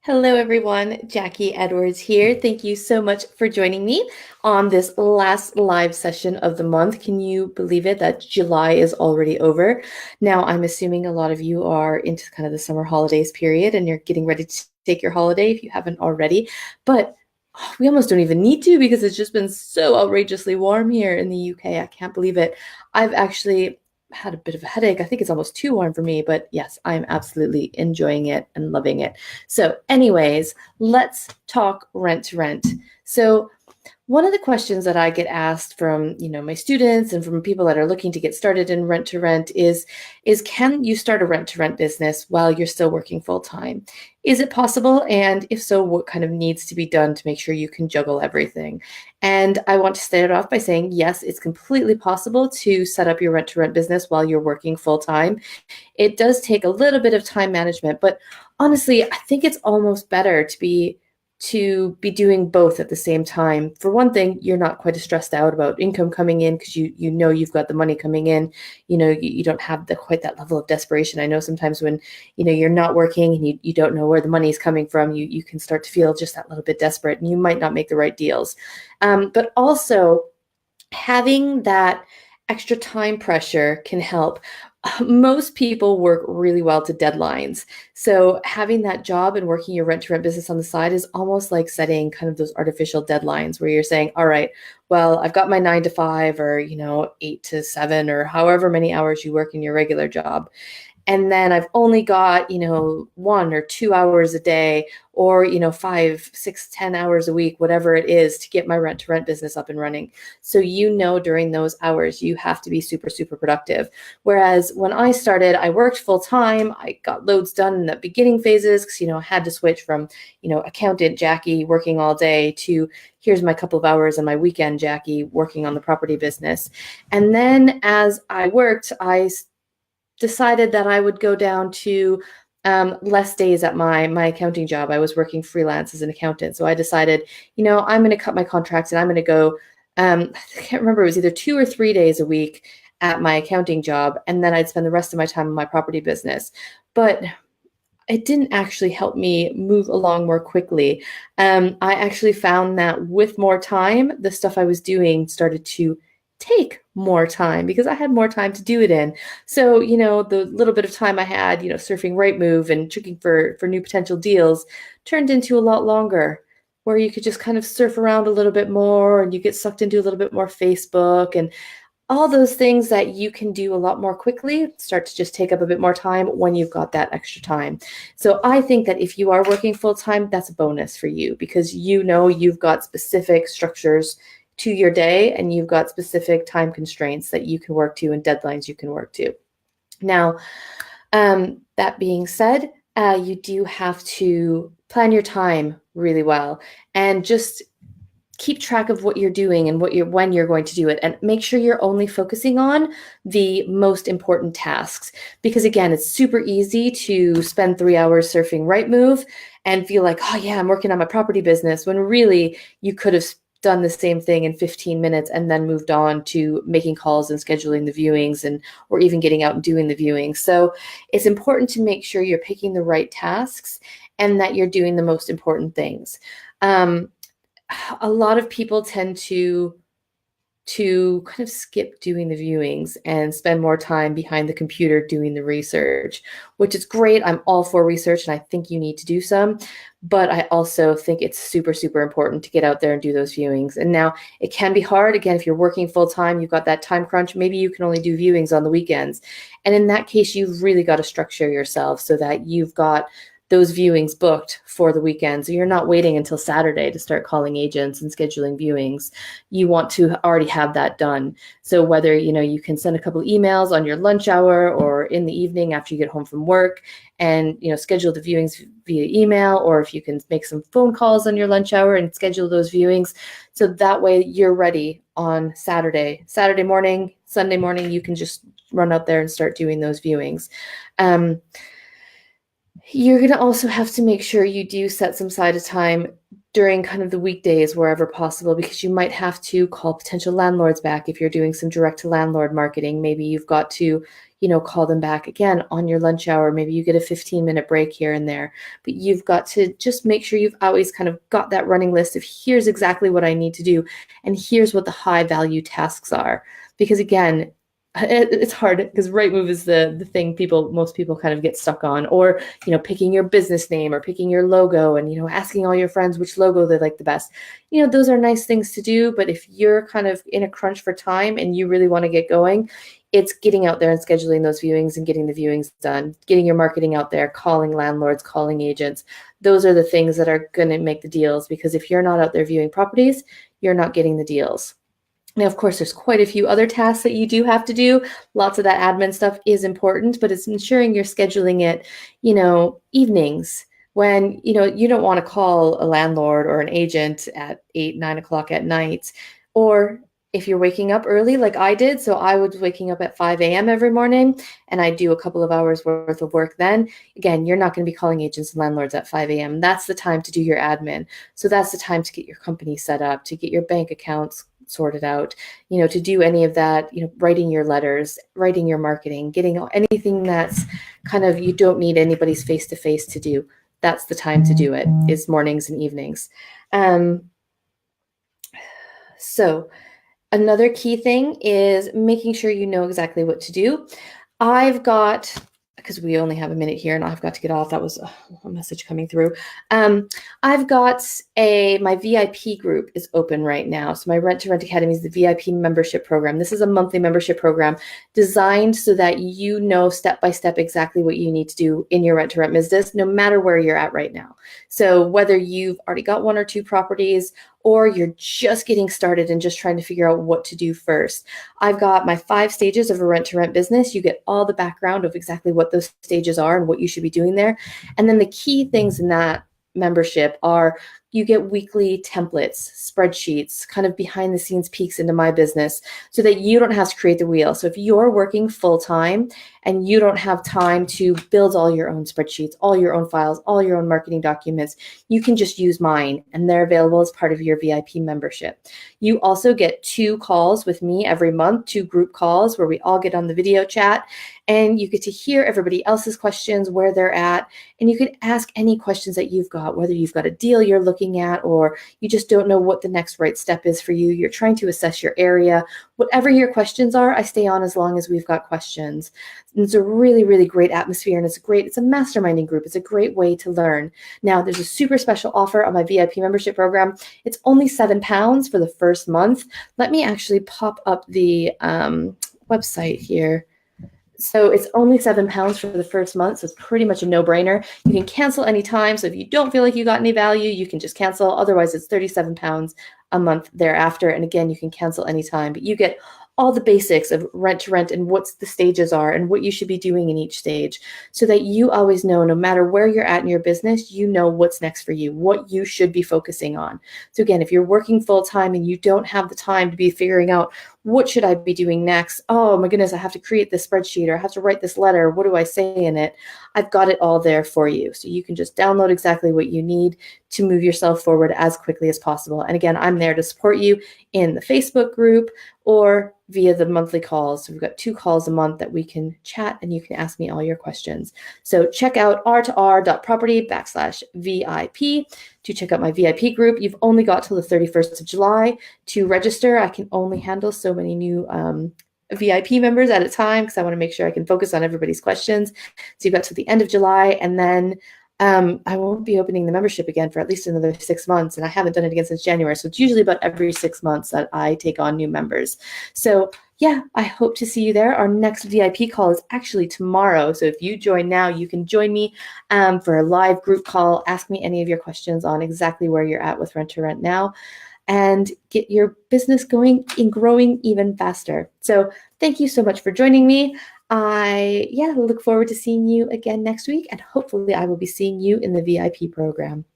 Hello, everyone. Jacquie Edwards here. Thank you so much for joining me on this last live session of the month. Can you believe it that July is already over? Now, I'm assuming a lot of you are into kind of the summer holidays period and you're getting ready to take your holiday if you haven't already. But we almost don't even need to because it's just been so outrageously warm here in the UK. I can't believe it. I've actually had a bit of a headache. I think it's almost too warm for me, but yes, I'm absolutely enjoying it and loving it. So, anyways, let's talk rent to rent. So, one of the questions that I get asked from, my students and from people that are looking to get started in rent to rent is can you start a rent to rent business while you're still working full time? Is it possible? And if so, what kind of needs to be done to make sure you can juggle everything? And I want to start off by saying, yes, it's completely possible to set up your rent to rent business while you're working full time. It does take a little bit of time management, but honestly, I think it's almost better to be doing both at the same time. For one thing, you're not quite as stressed out about income coming in because you know you've got the money coming in. You don't have quite that level of desperation. I know sometimes when you're not working and you don't know where the money is coming from, you can start to feel just that little bit desperate and you might not make the right deals. But also having that extra time pressure can help. Most people work really well to deadlines. So having that job and working your rent to rent business on the side is almost like setting kind of those artificial deadlines where you're saying, all right, well, I've got my 9 to 5 or, 8 to 7 or however many hours you work in your regular job. And then I've only got 1 or 2 hours a day or 5, 6, 10 hours a week, whatever it is, to get my rent to rent business up and running. So during those hours you have to be super super productive. Whereas when I started, I worked full time. I got loads done in the beginning phases because I had to switch from accountant Jacquie working all day to here's my couple of hours on my weekend Jacquie working on the property business. And then as I worked, I decided that I would go down to less days at my accounting job. I was working freelance as an accountant. So I decided, I'm going to cut my contracts and I'm going to go, I can't remember, it was either 2 or 3 days a week at my accounting job. And then I'd spend the rest of my time in my property business. But it didn't actually help me move along more quickly. I actually found that with more time, the stuff I was doing started to take more time because I had more time to do it in. So, the little bit of time I had, surfing Rightmove and checking for new potential deals turned into a lot longer where you could just kind of surf around a little bit more and you get sucked into a little bit more Facebook and all those things that you can do a lot more quickly start to just take up a bit more time when you've got that extra time. So I think that if you are working full time, that's a bonus for you because you've got specific structures to your day and you've got specific time constraints that you can work to and deadlines you can work to. Now, that being said, you do have to plan your time really well and just keep track of what you're doing and when you're going to do it, and make sure you're only focusing on the most important tasks. Because again, it's super easy to spend 3 hours surfing Rightmove and feel like, oh yeah, I'm working on my property business, when really you could have done the same thing in 15 minutes and then moved on to making calls and scheduling the viewings or even getting out and doing the viewings. So it's important to make sure you're picking the right tasks and that you're doing the most important things. A lot of people tend to kind of skip doing the viewings and spend more time behind the computer doing the research, which is great. I'm all for research and I think you need to do some, but I also think it's super, super important to get out there and do those viewings. And now it can be hard. Again, if you're working full time, you've got that time crunch, maybe you can only do viewings on the weekends. And in that case, you've really got to structure yourself so that you've got those viewings booked for the weekend. So you're not waiting until Saturday to start calling agents and scheduling viewings. You want to already have that done. So whether, you can send a couple emails on your lunch hour or in the evening after you get home from work and, schedule the viewings via email, or if you can make some phone calls on your lunch hour and schedule those viewings. So that way you're ready on Saturday morning, Sunday morning, you can just run out there and start doing those viewings. You're going to also have to make sure you do set some side of time during kind of the weekdays wherever possible, because you might have to call potential landlords back if you're doing some direct to landlord marketing. Maybe you've got to, call them back again on your lunch hour. Maybe you get a 15-minute break here and there, but you've got to just make sure you've always kind of got that running list of here's exactly what I need to do, and here's what the high value tasks are. Because again, it's hard because Rightmove is the thing most people kind of get stuck on, or picking your business name or picking your logo and asking all your friends which logo they like the best. Those are nice things to do, but if you're kind of in a crunch for time and you really want to get going, it's getting out there and scheduling those viewings and getting the viewings done, getting your marketing out there, calling landlords, calling agents. Those are the things that are going to make the deals, because if you're not out there viewing properties, you're not getting the deals. Now, of course, there's quite a few other tasks that you do have to do. Lots of that admin stuff is important, but it's ensuring you're scheduling it, evenings when, you don't want to call a landlord or an agent at 8, 9 o'clock at night, or if you're waking up early like I did. So I was waking up at 5 a.m. every morning, and I do a couple of hours worth of work then. Again, you're not going to be calling agents and landlords at 5 a.m. That's the time to do your admin. So that's the time to get your company set up, to get your bank accounts sorted out, to do any of that, writing your letters, writing your marketing, getting anything that's kind of, you don't need anybody's face-to-face to do. That's the time to do it, is mornings and evenings. So another key thing is making sure you know exactly what to do. Because we only have a minute here and I've got to get off. That was a message coming through. I've got my VIP group is open right now. So my Rent to Rent Academy is the VIP membership program. This is a monthly membership program designed so that you know step by step exactly what you need to do in your rent to rent business, no matter where you're at right now. So whether you've already got 1 or 2 properties, or you're just getting started and just trying to figure out what to do first, I've got my 5 stages of a rent-to-rent business. You get all the background of exactly what those stages are and what you should be doing there. And then the key things in that membership are you get weekly templates, spreadsheets, kind of behind the scenes peeks into my business so that you don't have to create the wheel. So if you're working full time and you don't have time to build all your own spreadsheets, all your own files, all your own marketing documents, you can just use mine, and they're available as part of your VIP membership. You also get 2 calls with me every month, 2 group calls where we all get on the video chat, and you get to hear everybody else's questions, where they're at, and you can ask any questions that you've got, whether you've got a deal you're looking at, or you just don't know what the next right step is for you. You're trying to assess your area. Whatever your questions are, I stay on as long as we've got questions. And it's a really, really great atmosphere, and it's a masterminding group. It's a great way to learn. Now, there's a super special offer on my VIP membership program. It's only £7 for the first month. Let me actually pop up the website here. So it's only £7 for the first month, so it's pretty much a no-brainer. You can cancel anytime, so if you don't feel like you got any value, you can just cancel. Otherwise, it's £37 a month thereafter, and again, you can cancel anytime. But you get all the basics of rent to rent and what the stages are and what you should be doing in each stage, so that you always know, no matter where you're at in your business, you know what's next for you, what you should be focusing on. So again, if you're working full-time and you don't have the time to be figuring out what should I be doing next? Oh my goodness, I have to create this spreadsheet, or I have to write this letter. What do I say in it? I've got it all there for you. So you can just download exactly what you need to move yourself forward as quickly as possible. And again, I'm there to support you in the Facebook group or via the monthly calls. So we've got 2 calls a month that we can chat, and you can ask me all your questions. So check out r2r.property/VIP to check out my VIP group. You've only got till the 31st of July to register. I can only handle so many new VIP members at a time because I want to make sure I can focus on everybody's questions. So you've got till the end of July, and then I won't be opening the membership again for at least another 6 months, and I haven't done it again since January. So it's usually about every 6 months that I take on new members. So yeah, I hope to see you there. Our next VIP call is actually tomorrow. So if you join now, you can join me for a live group call. Ask me any of your questions on exactly where you're at with Rent to Rent now, and get your business going and growing even faster. So thank you so much for joining me. I look forward to seeing you again next week, and hopefully I will be seeing you in the VIP program.